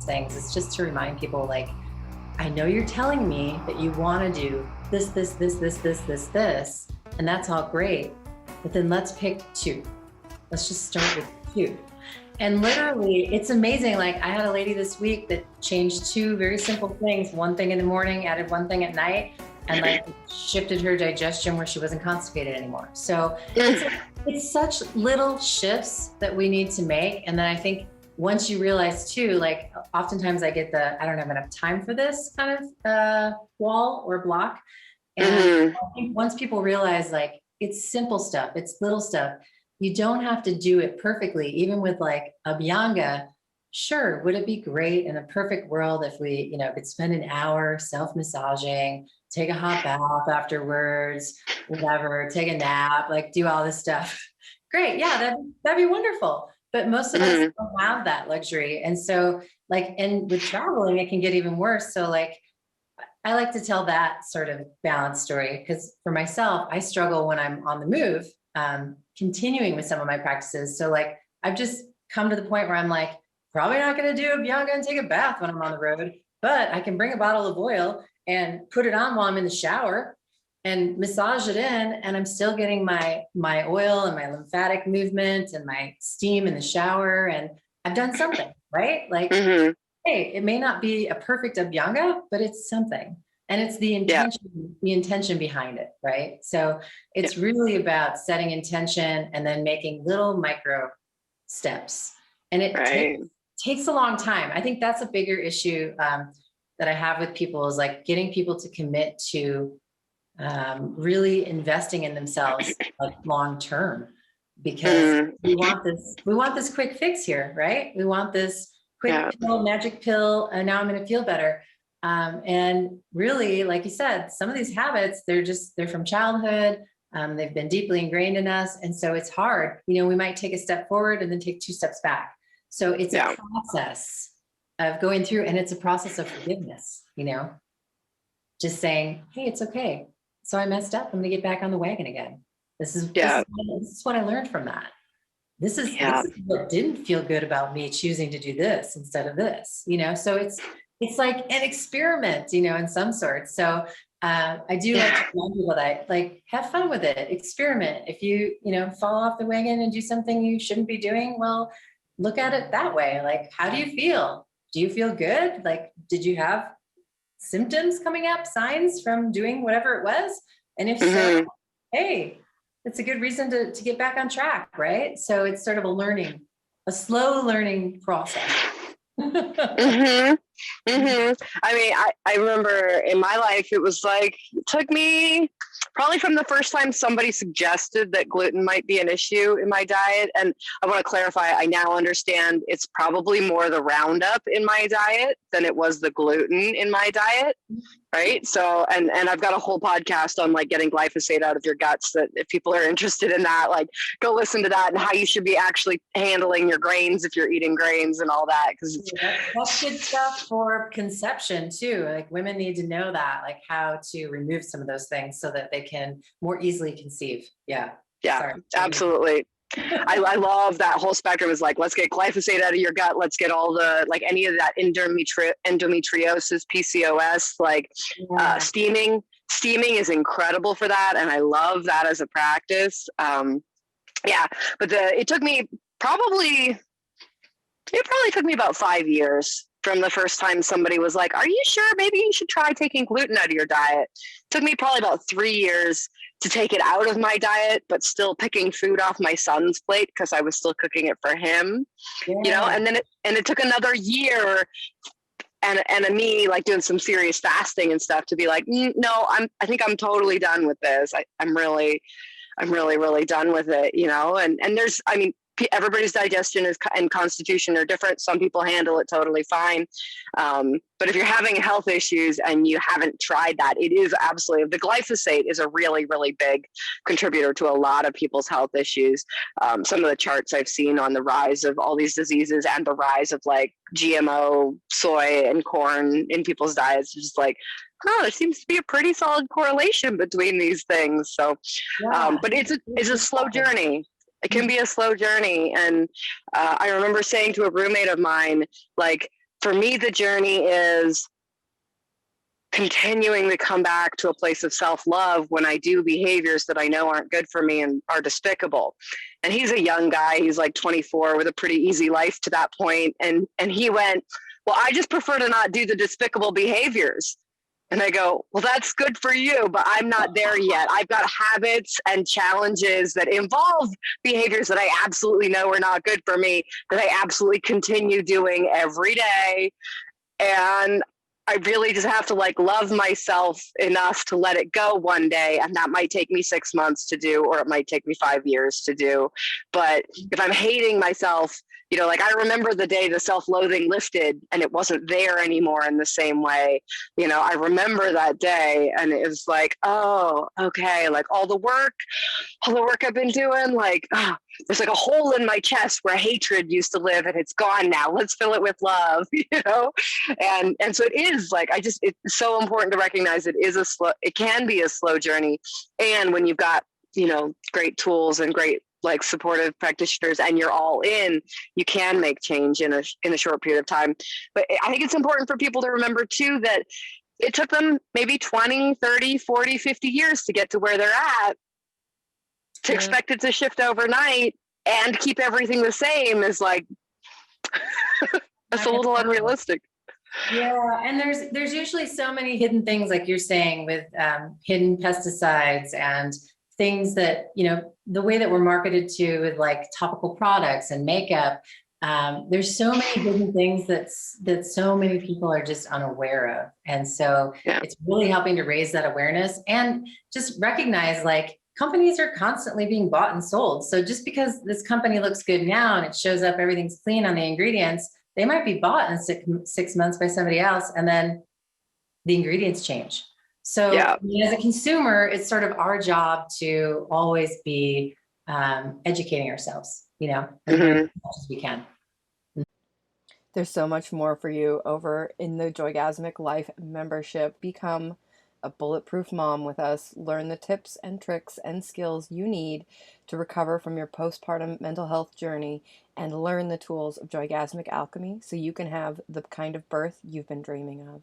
things, it's just to remind people, like, I know you're telling me that you want to do this, and that's all great, but then let's pick 2. Let's just start with 2. And literally, it's amazing. Like, I had a lady this week that changed 2 very simple things. One thing in the morning, added 1 thing at night, and like shifted her digestion where she wasn't constipated anymore. So it's such little shifts that we need to make. And then I think once you realize too, like oftentimes I get the, I don't have enough time for this kind of wall or block. And I think once people realize, like, it's simple stuff, it's little stuff. You don't have to do it perfectly, even with like Abhyanga. Sure, would it be great in a perfect world if we, could spend an hour self-massaging, take a hot bath afterwards, whatever, take a nap, like do all this stuff. Great, yeah, that'd be wonderful. But most of us don't have that luxury. And so like, and with traveling, it can get even worse. So like, I like to tell that sort of balance story, because for myself, I struggle when I'm on the move, continuing with some of my practices. So like, I've just come to the point where I'm like, probably not going to do Abhyanga and take a bath when I'm on the road, but I can bring a bottle of oil and put it on while I'm in the shower and massage it in. And I'm still getting my oil and my lymphatic movement and my steam in the shower. And I've done something, right? Like, hey, it may not be a perfect Abhyanga, but it's something. And it's the intention behind it, right? So it's really about setting intention and then making little micro steps. And it takes a long time. I think that's a bigger issue that I have with people, is like getting people to commit to really investing in themselves like long term, because we want this quick fix here, right? We want this quick pill, magic pill, and now I'm going to feel better. And really, like you said, some of these habits, they're from childhood. They've been deeply ingrained in us. And so it's hard. We might take a step forward and then take 2 steps back. So it's a process of going through, and it's a process of forgiveness, just saying, hey, it's okay. So I messed up. I'm going to get back on the wagon again. This is what I learned from that. This is what didn't feel good about me choosing to do this instead of this, so it's like an experiment, in some sort. So I do like to remind people that, like, have fun with it, experiment. If you, fall off the wagon and do something you shouldn't be doing, well, look at it that way. Like, how do you feel? Do you feel good? Like, did you have symptoms coming up, signs from doing whatever it was? And if so, hey, it's a good reason to get back on track, right? So it's sort of a slow learning process. I mean, I remember in my life, it was like, it took me probably from the first time somebody suggested that gluten might be an issue in my diet. And I want to clarify, I now understand it's probably more the Roundup in my diet than it was the gluten in my diet. Right. So, and I've got a whole podcast on like getting glyphosate out of your guts, that if people are interested in that, like go listen to that, and how you should be actually handling your grains if you're eating grains and all that. Cause that's good stuff for conception too. Like, women need to know that, like how to remove some of those things so that they can more easily conceive. Yeah. Yeah, absolutely. I love that whole spectrum. Is like, let's get glyphosate out of your gut. Let's get all the, like, any of that endometriosis, PCOS, like steaming is incredible for that. And I love that as a practice. But it probably took me about 5 years from the first time somebody was like, are you sure maybe you should try taking gluten out of your diet? It took me probably about 3 years to take it out of my diet, but still picking food off my son's plate because I was still cooking it for him, and then it took another year and me like doing some serious fasting and stuff to be like, no, I think I'm totally done with this. I'm really done with it, and there's, I mean, everybody's digestion and constitution are different. Some people handle it totally fine. But if you're having health issues and you haven't tried that, it is absolutely, the glyphosate is a really, really big contributor to a lot of people's health issues. Some of the charts I've seen on the rise of all these diseases and the rise of like GMO soy and corn in people's diets is just like, there seems to be a pretty solid correlation between these things. So, but it's a slow journey. It can be a slow journey. And I remember saying to a roommate of mine, like, for me, the journey is continuing to come back to a place of self-love when I do behaviors that I know aren't good for me and are despicable. And he's a young guy. He's like 24 with a pretty easy life to that point. And he went, well, I just prefer to not do the despicable behaviors. And I go, well, that's good for you, but I'm not there yet. I've got habits and challenges that involve behaviors that I absolutely know are not good for me, that I absolutely continue doing every day. And I really just have to like love myself enough to let it go one day. And that might take me 6 months to do, or it might take me 5 years to do. But if I'm hating myself, you know, like I remember the day the self-loathing lifted and it wasn't there anymore in the same way. You know, I remember that day and it was like, oh, okay. Like all the work I've been doing, like, oh, there's like a hole in my chest where hatred used to live and it's gone now. Let's fill it with love, you know? And so it is like, it's so important to recognize it can be a slow journey. And when you've got, you know, great tools and great like supportive practitioners and you're all in, you can make change in a short period of time. But I think it's important for people to remember too, that it took them maybe 20, 30, 40, 50 years to get to where they're at. To expect it to shift overnight and keep everything the same is like, that's a little unrealistic. Yeah, and there's usually so many hidden things, like you're saying, with hidden pesticides and things that, you know, the way that we're marketed to with like topical products and makeup. There's so many hidden things that so many people are just unaware of. And so it's really helping to raise that awareness and just recognize like companies are constantly being bought and sold. So just because this company looks good now and it shows up, everything's clean on the ingredients, they might be bought in 6 months by somebody else. And then the ingredients change. So as a consumer, it's sort of our job to always be educating ourselves, you know, as much as we can. There's so much more for you over in the Joygasmic Life membership. Become a bulletproof mom with us. Learn the tips and tricks and skills you need to recover from your postpartum mental health journey and learn the tools of Joygasmic alchemy so you can have the kind of birth you've been dreaming of.